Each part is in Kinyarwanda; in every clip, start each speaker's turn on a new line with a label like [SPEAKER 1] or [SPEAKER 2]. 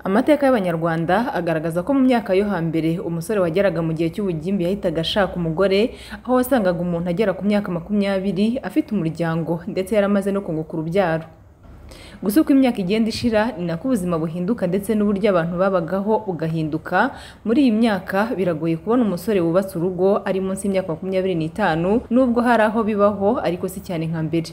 [SPEAKER 1] Amateka y'Abanyarwanda agaragaza ko mu myaka yo hambere umusore wageraga mu gihe cy'ubugimbi yahitaga ashaka umugore, aho wasangaga umuntu agera ku myaka 20 afite umuryango ndetse yaramaze no kunguka urubyaro. Gusa uko imyaka igenda ishira ni nako ubuzima buhinduka ndetse n'uburyo abantu babagaho bugahinduka. Muri iyi myaka biragoye kubona umusore wubatse urugo ari munsi y'imyaka 25 nubwo hari aho bibaho ariko si cyane nka mbere.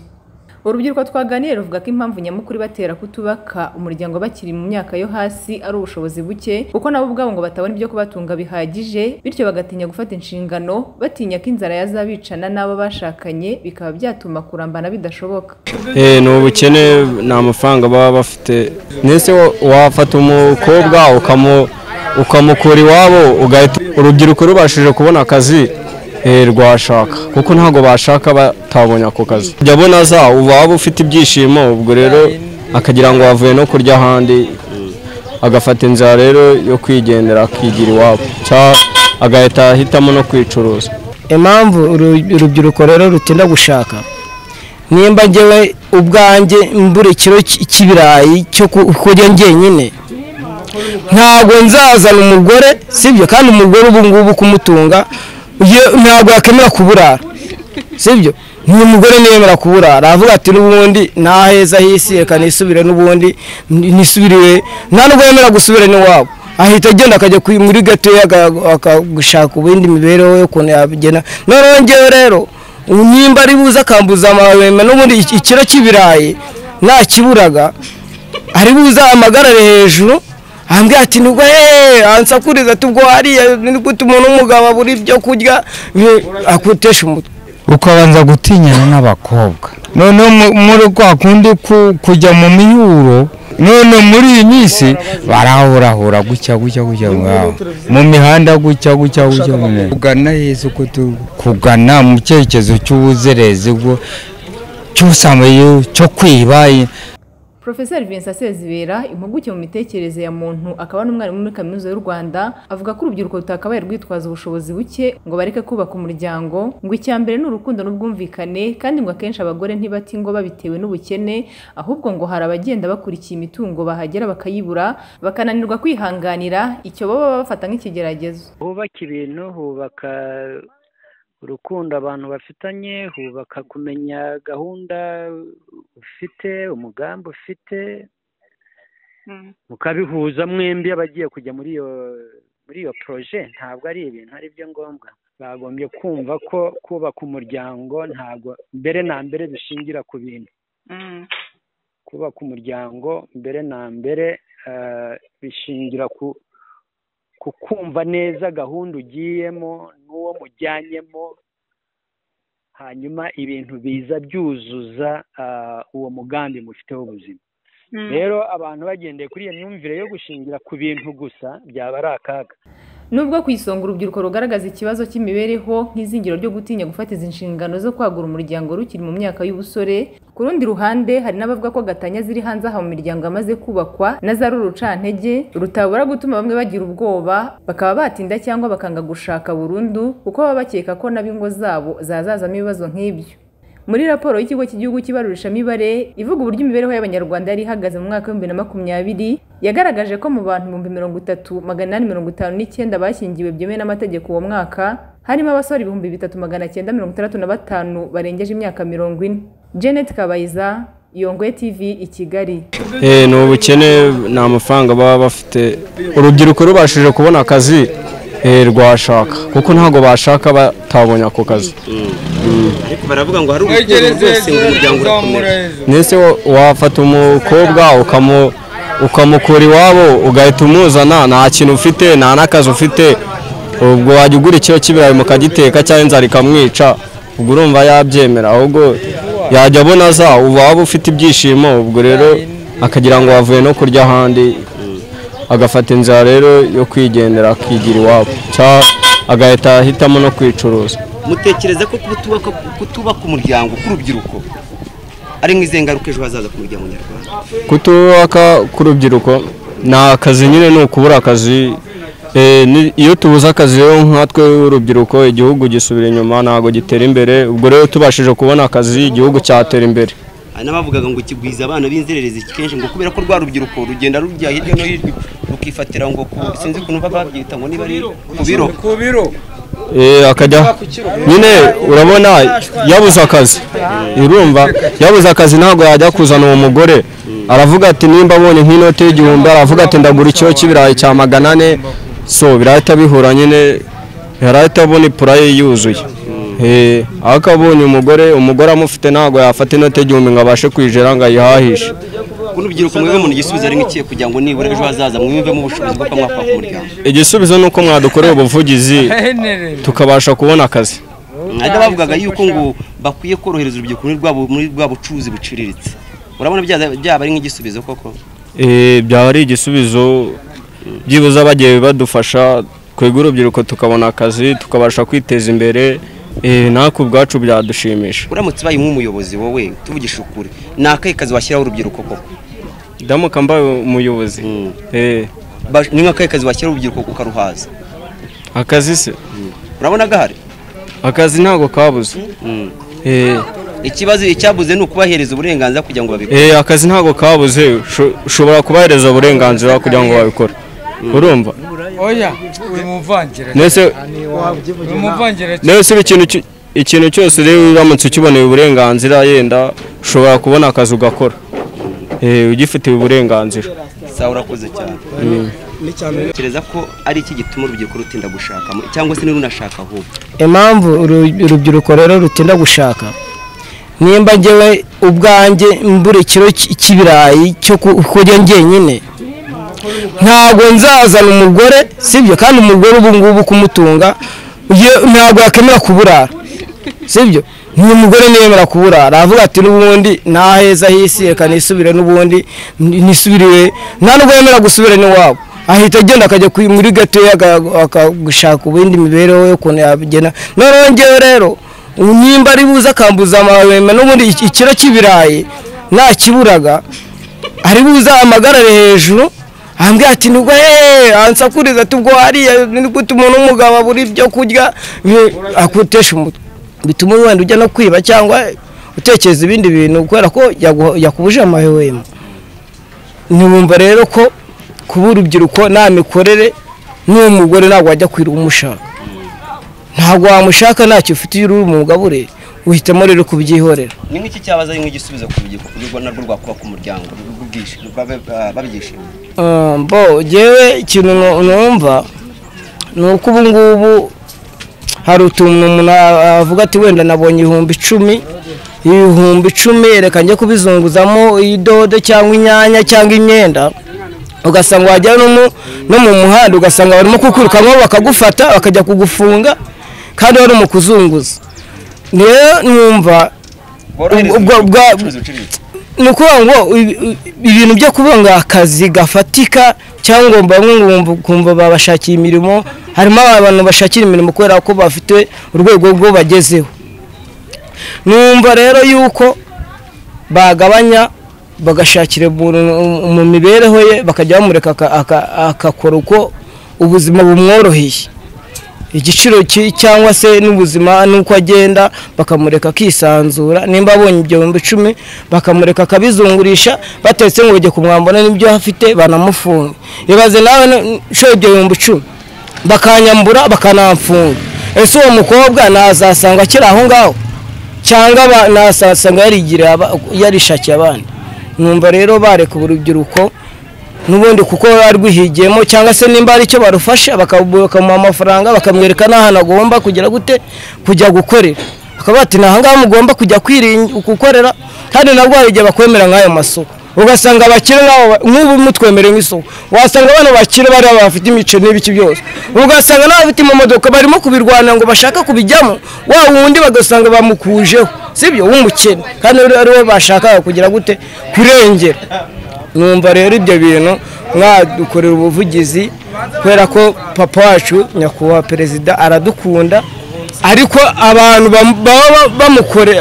[SPEAKER 1] Urubyiruko twaganiriye ruvuga ko impamvu nyamukuru batera kutubaka umuryango bakiri mu myaka yo hasi ari ubushobozi buke, kuko nabo ubwabo ngo batabona ibyo kubatunga bihagije, bityo bagatinya gufata inshingano, batinya ko inzara yazabicana n'abo bashakanye bikaba byatuma kurambana bidashoboka.
[SPEAKER 2] Ni ubukene, nta mafaranga baba bafite. Nese wafata umukobwa ukamukura iwabo, ugahita urubyiruko rubashije kubona akazi rwashaka, kuko ntago bashaka batabonye ako kazi. Jabona za waba ufite ibyishimo, ubwo rero akagira ngo wavuye no kurya ahandi, agafata inzara rero yo kwigendera akigira iwabo, agahita ahitamo no kwicuruza.
[SPEAKER 3] Impamvu urubyiruko rero rutinda gushaka, nimba njyewe ubwanjye mbura ikiro cy'ibirayi cyo kurya njyenyine, ntabwo nzazana umugore, sibyo? Kandi umugore ubu ngubu kumutunga ntabwo yakemera kuburara, sibyo? Ni umugore niyemera kuburara, avuga ati n'ubundi naheza hisi reka nisubire, n'ubundi nisubiriwe, nta nubwo yemera gusubira n'iwabo, ahita agenda akajya muri gato akagushaka ubundi mibereho yo kuntu yabigena. Noneho njyewe rero nimba ari buza akambuza amahwema, n'ubundi ikiro cy'ibirayi nakiburaga ari buza amagarare hejuru, ambwira ati nubwo ansakuriza tubwo hariya nigute umuntu w'umugabo abura ibyo kurya, akutesha umutwe.
[SPEAKER 4] Ukabanza gutinyana n'abakobwa, none muri kwa kundi kujya mu miyuro, none muri iyi minsi barahurahura gutya ngaho mu mihanda gutya kugana Yesu, kugana mu cyerekezo cy'ubuzerezi bwo cy'ubusambanyi cyo kwiba.
[SPEAKER 1] Professor Vincent Sezibera, impuguke mu mitekerereze ya muntu akaba n'umwarimu muri Kaminuza y'u Rwanda, avuga ko urubyiruko rutakabaye rwitwaza ubushobozi buke ngo bareke kubaka umuryango, ngo icyambere n'urukundo n'ubwumvikane, kandi ngo akenshi abagore ntibati ngo babitewe n'ubukene, ahubwo ngo hari abagenda bakurikiye imitungo bahagera bakayibura, bakananirwa kwihanganira icyo baba bafata nk'ikigeragezo.
[SPEAKER 5] Hubaka ibintu, hubaka urukundo abantu bafitanye, hubaka kumenya gahunda ufite, umugambi ufite, mukabihuza mwembi abagiye kujya muri iyo projet. Ntabwo ari ibintu ari byo ngombwa, bagombye kumva ko kubaka umuryango ntabwo mbere na mbere bishingira ku bintu. Kubaka umuryango mbere na mbere bishingira ku kumva neza gahunda ugiyemo n'uwo mujyanyemo, hanyuma ibintu biza byuzuza uwo mugambi mufiteho ubuzima. Rero abantu bagendeye kuri iyo myumvire yo gushingira ku bintu gusa byaba ari akaga.
[SPEAKER 1] Nubwo kwisonga urubyiruko rugaragaza ikibazo cy'imibereho nk'izingiro ryo gutinya gufata izi nshingano zo kwagura umuryango rukiri mu myaka y'ubusore, ku rundi ruhande hari n'abavuga ko gatanya ziri hanze aha mu miryango amaze kubakwa na za rurucantege rutabura gutuma bamwe bagira ubwoba, bakaba batinda cyangwa bakanga gushaka burundu, kuko baba bakeka ko n'abingo zabo zazazamo ibibazo nk'ibyo. Muri raporo y'ikigo cy'igihugu cy'ibarurishamibare ivuga uburyo imibereho y'Abanyarwanda yari ihagaze mu mwaka wa 2020, yagaragaje ko mu bantu 30,859 bashyingiwe byemewe n'amategeko uwo mwaka, harimo abasore 3,965 barengeje imyaka 40. Janet Kabayiza, Yongwe TV i Kigali.
[SPEAKER 2] Ni ubukene, nta mafaranga baba bafite. Urubyiruko rubashije kubona akazi rwashaka, kuko ntago bashaka batabonye ako kazi.
[SPEAKER 6] Ariko baravuga ngo hari urukundo rwose ngo umuryango urakomeye.
[SPEAKER 2] Nese wafata umukobwa ukamukura iwabo, ugahita umuzana, nta kintu ufite, nta n'akazi ufite, ubwo wajya ugura ikiro cy'ibirayi mukagiteka cyangwa inzara ikamwica, ubwo urumva yabyemera? Ahubwo yajya abona za waba ufite ibyishimo, ubwo rero akagira ngo wavuye no kurya ahandi, agafata inzara rero yo kwigendera akigira iwabo, agahita ahitamo no kwicuruza.
[SPEAKER 6] Mutekereza ko kutubaka umuryango k'urubyiruko ari nk'izihe ngaruka ejo hazaza ku muryango nyarwanda?
[SPEAKER 2] Kutubaka k'urubyiruko ni akazi nyine, ni ukubura akazi. Iyo tubuze akazi rero nkatwe urubyiruko, igihugu gisubira inyuma, ntabwo gitera imbere. Ubwo rero tubashije kubona akazi, igihugu cyatera imbere.
[SPEAKER 6] N'abavugaga ngo kigwiza abana b'inzererezi kenshi ngo kubera ko rwa rubyiruko rugenda rujya hirya no hino ukifatira ngo sinzi ukuntu babyita ngo niba ari ku biro
[SPEAKER 2] akajya nyine urabona yabuze akazi urumva yabuze akazi ntabwo yajya kuzana uwo mugore aravuga ati nimba abonye nk'inote y'igihumbi aravuga ati ndagura ikiro cy'ibirayi cya 400 so birahita bihura nyine yarahita abona ipuraye yuzuye akabonye umugore amufite ntabwo yafata inote y'igihumbi ngo abashe kwijera ngo ayihahishe
[SPEAKER 6] urubyiruko mwebwe mu igisubizo ari nk'ikiye kugira ngo nibura ejo hazaza mwiyumvemo ubushobozi bwo kwamwaka ku muryango
[SPEAKER 2] igisubizo ni uko mwadukorera ubuvugizi tukabasha kubona akazi
[SPEAKER 6] ariko bavugaga yuko ngo bakwiye korohereza urubyiruko muri rwa bucuruzi buciriritse urabona byaba ari nk'igisubizo koko
[SPEAKER 2] byaba ari igisubizo byibuze bagiye badufasha kwegura urubyiruko tukabona akazi tukabasha kwiteza imbere nako ubwacu byadushimisha
[SPEAKER 6] uramutse baye nk'umuyobozi wowe tuvugisha ukuri ni akahe kazi washyiraho urubyiruko koko
[SPEAKER 2] ndamuka mbaye umuyobozi
[SPEAKER 6] ni nk'akahe kazi washyiraho urubyiruko ukaruhaza
[SPEAKER 2] akazi se
[SPEAKER 6] urabona gahari
[SPEAKER 2] akazi ntabwo kabuze
[SPEAKER 6] ikibazo icyabuze ni ukubahereza uburenganzira kugira ngo babikore
[SPEAKER 2] akazi ntabwo kabuze ushobora kubahereza uburenganzira kugira ngo babikore urumva
[SPEAKER 4] oya uri muvangira
[SPEAKER 2] nese ikintu cyose rero uramutse ukiboneye uburenganzira yenda ushobora kubona akazi ugakora ugifitiye uburenganzira
[SPEAKER 6] sawa urakoze cyane kereza ko ari iki gituma urubyiruko rutinda gushaka cyangwa se nirunashaka ahubwo
[SPEAKER 3] impamvu urubyiruko rero rutinda gushaka nimba njyewe ubwanjye mbura ikiro cy'ibirayi cyo kurya njyenyine ntabwo nzazana umugore sibyo kandi umugore ubu ngubu kumutunga ntabwo yakemera kuburara sibyo ni umugore niyemera kuburara avuga ati n'ubundi naheza hisi reka nisubire n'ubundi nisubiriwe nta nubwo yemera gusubira n'iwabo ahita agenda akajya muri gatoya akagashaka ubundi mibereho yo kuntu yabigena noneho ngewe rero nimba ari buze akambuza amahwema n'ubundi ikiro cy'ibirayi nakiburaga ari buze amagarare hejuru ambwira ati nubwo ansakuriza ati ubwo hariya gute umuntu w'umugabo abura ibyo kurya akutesha umutwe bituma wenda ujya no kwiba cyangwa utekereza ibindi bintu kubera ko yakubuje amahwema ntiwumva rero ko kuba urubyiruko nta mikorere n'uwo mugore ntabwo wajya kwira umushaka ntabwo wamushaka ntacyo ufite uri umugabure uhitamo rero kubyihorera
[SPEAKER 6] ni nk'iki cyabaza ari nk'igisubizo ku rubyiruko narwo rwakuba ku muryango babyishimiye
[SPEAKER 3] ngewe ikintu numva ni uko ubu ngubu hari utuntu umuntu avuga ati wenda nabonye 10,000 10,000 reka njye kubizunguzamo idodo cyangwa inyanya cyangwa imyenda ugasanga wajya no mu muhanda ugasanga barimo kukurukamo bakagufata bakajya kugufunga kandi wari mu kuzunguza rero numva nuko ngo ibintu byo kubonga akazi gafatika cyangwa bamwe kumva babashakiye imirimo harimo abantu bashakira imirimo kubera ko bafite urwego rwo bagezeho numva rero yuko bagabanya bagashakira mu mibereho ye bakajya bamureka akakora uko ubuzima bumworoheye igiciro cyangwa se n'ubuzima nuko agenda bakamureka akisanzura nimba abonye ibyo 10,000 bakamureka akabizungurisha batetse ngo bajye kumwambona n'ibyo afite banamufunga ibaze nawe sho ibyo 10,000 bakanyambura bakanamfunga ese uwo mukobwa nazasanga akiri aho ngaho cyangwa nasasanga yarishakiye abandi numva rero bareka urubyiruko n'ubundi kuko barwihigiyemo cyangwa se nimba ari icyo barufasha bakamuha amafaranga bakamwereka n'ahantu agomba kugira gute kujya gukorera bakaba bati nahangaha mugomba kujya gukorera kandi nabwo hari igihe bakwemera nk'ayo masoko ugasanga abakire nk'ubu mutwemereye nk'isoko wasanga abantu bakire bari bafite imice n'ibiki byose ugasanga n'abafite mu modoka barimo kubirwana ngo bashaka kubijyamo wa wundi bagasanga bamukujeho sibyo w'umukene kandi ari we bashaka kugira gute kurengera numva rero ibyo bintu mwadukorera ubuvugizi kubera ko papa wacu nyakubahwa perezida aradukunda ariko abantu bamukore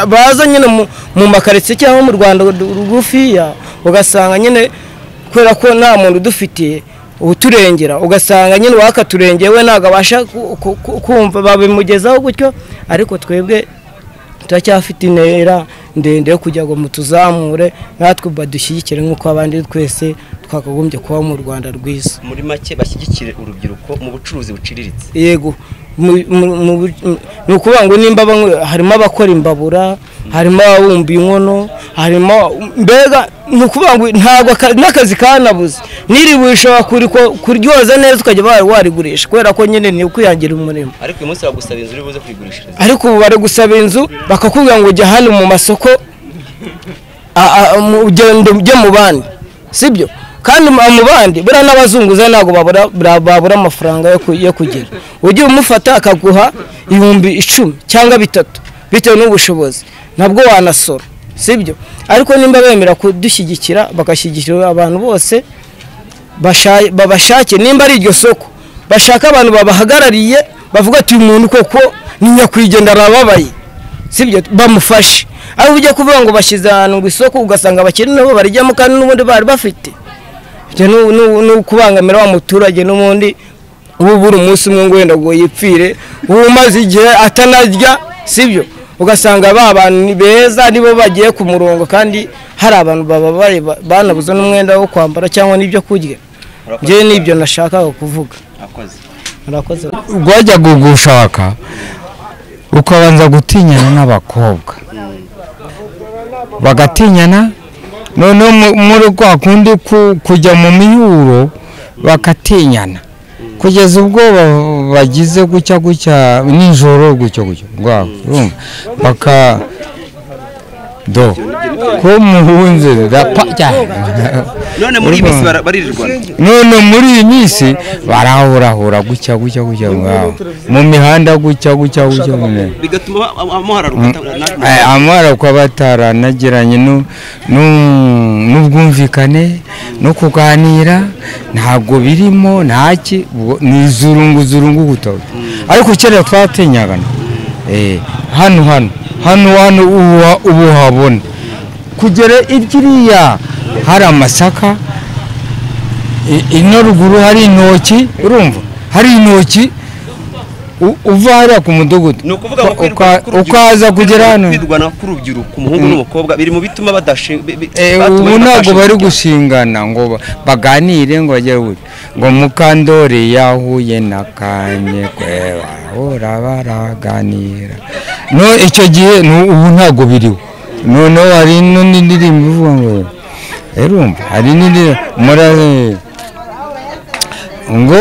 [SPEAKER 3] baza nyine mu makaritsiye cyangwa mu Rwanda rugufiya ugasanga nyine kubera ko nta muntu udufitiye uturengera ugasanga nyine wakaturengeye we ntabwo abasha kumva babimugezaho gutyo ariko twebwe turacyafite intera ndende yo kugira ngo mutuzamure natwe badushyigikire nk'uko abandi twese twakagombye kuba mu Rwanda rwiza.
[SPEAKER 6] muri make bashyigikire urubyiruko mu bucuruzi buciriritse.
[SPEAKER 3] Yego ni ukuvuga ngo nimba harimo abakora imbabura, harimo ababumba inkono, harimo mbega ni ukuvuga ngo ntabwo n'akazi kanabuze, n'iribuye ushobora kuryoza neza ukajya warigurisha kubera ko nyine ni ukwihangira umurimo.
[SPEAKER 6] Ariko uyu munsi bagusaba inzu uri buze kuyigurishiriza.
[SPEAKER 3] Ariko ubu bari gusaba inzu bakakubwira ngo ujya hano mu masoko ujye mu bandi, sibyo? Kandi mu bandi buriya n'abazunguza ntabwo babura amafaranga yo kugira. Ugiye umufata akaguha 10,000 cyangwa 3 bitewe n'ubushobozi, nabwo wanasora, sibyo? Ariko nimba bemera kudushyigikira bagashyigikira abantu bose babashake, nimba ari iryo soko bashaka abantu babahagarariye bavuga ati uyu muntu koko ni nyakwigendera arababaye, sibyo? Bamufashe. Aho ujya kuvuga ngo bashyize ahantu ngo isoko ugasanga abakiri nabo barijyamo kandi n'ubundi bari bafite, no kubangamira wa muturage n'ubundi ubu buri umunsi umwe ngo wenda ngo yipfire umaze igihe atanarya, sibyo? Ugasanga ba bantu beza nibo bagiye ku murongo kandi hari abantu bababaye banabuze n'umwenda wo kwambara cyangwa n'ibyo kurya. Ngewe n'ibyo nashakaga kuvuga. Murakoze.
[SPEAKER 4] Gwajya gushaka ukabanza gutinyana n'abakobwa bagatinyana, none muri kwa kundi kujya mu miyuro bakatinyana kugeza ubwo bagize gucya nijoro gucyo baka do ko muhunze rapajya.
[SPEAKER 6] None muri iyi minsi baririrwana.
[SPEAKER 4] None muri iyi minsi barahura gucya ngaho mu mihanda gucya
[SPEAKER 6] bigatuma amuhararuka
[SPEAKER 4] amara kwa bataranagiranye n'ubwumvikane no kuganira ntabwo birimo ntaki ni zurungu guto. Ariko cyera twatinyagana hano ubu habona kugera ibyiriya hari amasaka ino ruguru hari intoki, urumva hari intoki uva hariya ku mudugudu ukaza kugera hano.
[SPEAKER 6] Kwirwana k'urubyiruko umuhungu n'umukobwa biri mu bituma
[SPEAKER 4] ubu ntabwo bari gushingana ngo baganire ngo bagere ngo Mukandori yahuye na Kanye kweba baraganira. No icyo gihe ubu ntabwo biriho. Noneho hari n'indirimbo ivuga ngo urumva hari n'indirimbo ngo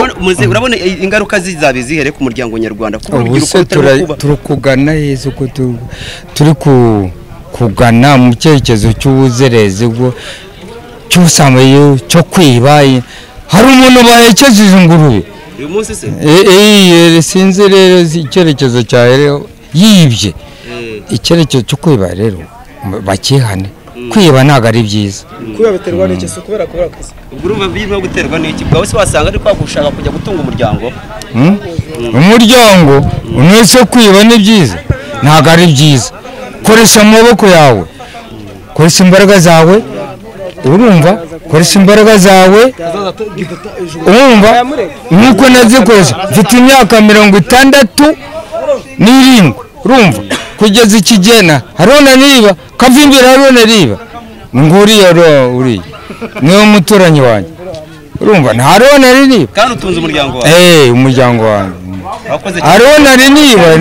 [SPEAKER 6] urabona ingaruka zihere ku muryango nyarwanda ku
[SPEAKER 4] rubyiruko turukugana Yesu ko turi kugana mu cyerekezo cy'ubuzerezi bwo cy'ubusambanyi cyo kwiba. Hari umuntu bahekejeje ingurube
[SPEAKER 6] uyu munsi se
[SPEAKER 4] sinzi rero icyerekezo cya yibye icyerekezo cyo kwiba rero bakihane. Kwiba ntabwo ari byiza.
[SPEAKER 3] Kwiba biterwa n'iki? Kubera akazi.
[SPEAKER 6] Urumva birimo guterwa n'iki? Bwawe se wasanga ari kwagushaka kujya gutunga umuryango.
[SPEAKER 4] Umuryango unese kwiba ni byiza? Ntabwo ari byiza. Koresha amaboko yawe, koresha imbaraga zawe, urumva? Koresha imbaraga zawe, urumva? Nuko nazikoresha mfite imyaka 67, kugeza ikigena harona niba kavimbira harona riba nguriya uri niyo muturanyi wanjye, urumva ntarona riba
[SPEAKER 6] kandi utunze umuryango wawe.
[SPEAKER 4] Umuryango wanjye harona riba